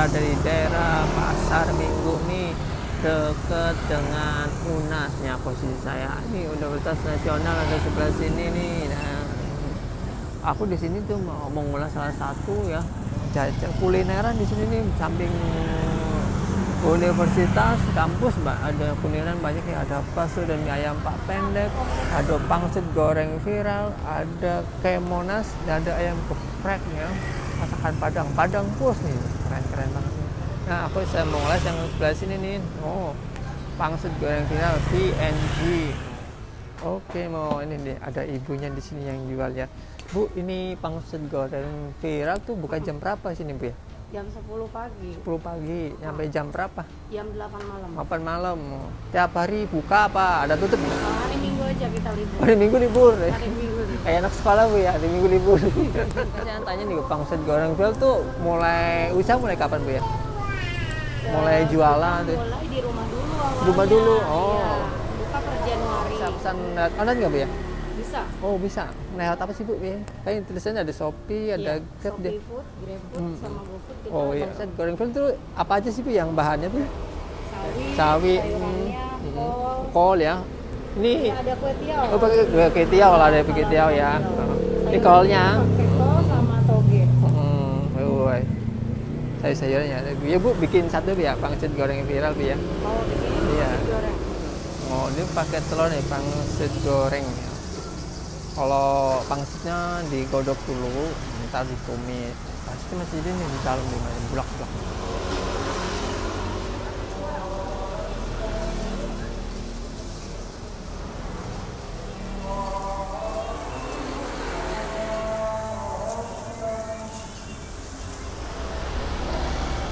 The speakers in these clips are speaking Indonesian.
berada di daerah Pasar Minggu nih, deket dengan UNAS-nya posisi saya. Ini Universitas Nasional ada sebelah sini nih. Nah, aku di sini tuh mau mengulas salah satu ya kulineran di sini nih, samping universitas kampus ada kulineran banyak ya, ada bakso dan mie ayam Pak Pendek, ada pangsit goreng viral, ada kemonas, ada ayam geprek ya, masakan Padang pus nih, keren banget nih. Nah saya mau ngulas yang sebelah sini nih. Pangsit goreng viral PNG. Oke, mau ini nih, ada ibunya di sini yang jual ya. Bu, ini pangsit goreng viral tuh buka jam berapa sini, Bu ya? Jam 10 pagi. 10 pagi, sampai jam berapa? Jam 8 malam. 8 malam. Tiap hari buka apa? Ada tutup? Hari Minggu aja kita libur. Hari Minggu libur. Hari Minggu libur. Kayak anak sekolah, Bu ya, hari Minggu libur. Saya tanya nih, pangsit goreng viral tuh mulai kapan, Bu ya? Mulai jualan tuh. Mulai di rumah dulu awalnya. Rumah dulu. Ya, buka per Januari. Bisa pesan online nggak, Bu ya? Bisa. Oh, bisa. Lewat apa sih, Bu? Ya? Kayak tulisannya ada Shopee, ada Grab deh. Shopee Food, GrabFood, sama GoFood. Kita Oh iya, pangsit goreng viral tuh apa aja sih, Bu, yang bahannya, Bu? Sawi, Sawi, sayurannya, kol ya. Ini ada kue tiaw. oh pakai kue tiaw lah, ada kue tiaw ya. Ini kolnya. Pakai kol sama toge. Woy. Sayur-sayurnya. Ya, Bu, bikin satu ya, pangsit goreng viral, Bu ya. Mau bikin Iya. goreng. Oh, ini pakai telur nih, pangsit goreng ya. Kalau pangsitnya digodok dulu, ntar ditumis. Pasti masih ini di dalam di mana bulak-bulak.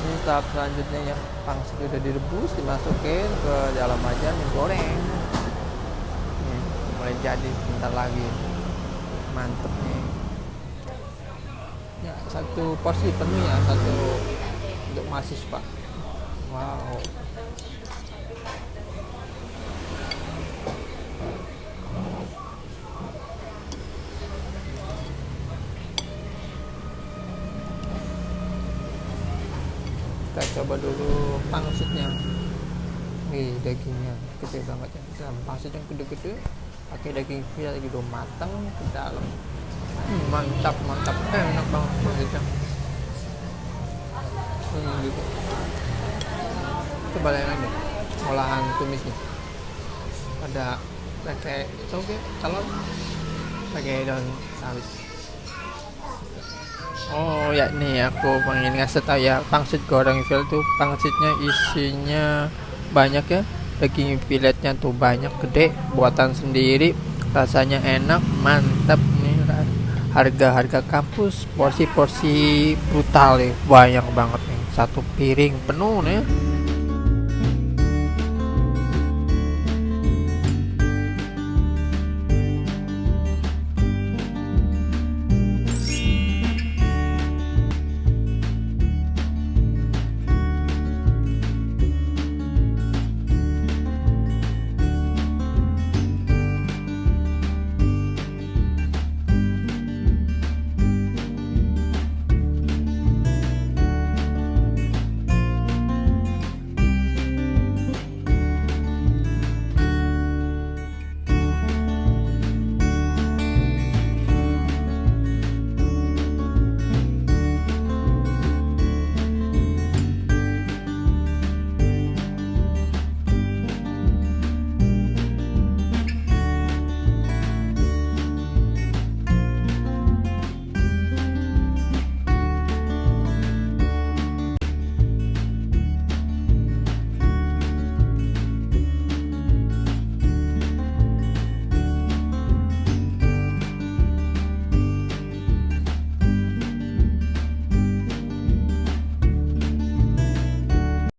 Ini tahap selanjutnya ya, pangsit udah direbus, dimasukin ke dalam wajan digoreng. Nih, mulai jadi bentar lagi. Mantep nih. Ya, satu porsi penuh ya, satu untuk mahasiswa. Wow. Kita coba dulu pangsitnya. Nih, dagingnya gede banget ya. Pangsit yang gede-gede pakai daging viral lagi udah matang ke dalam. Mantap, enak banget pangsitnya. Gitu. Coba lihat lagi olahan tumisnya. Ada pakai toge, telur, pakai daun sawi. Oh ya, nih aku pengen ngasih tahu ya, pangsit goreng viral tuh pangsitnya isinya banyak ya, daging filetnya tuh banyak, gede, buatan sendiri, rasanya enak, mantap nih. Harga kampus, porsi brutal nih, banyak banget nih, satu piring penuh nih.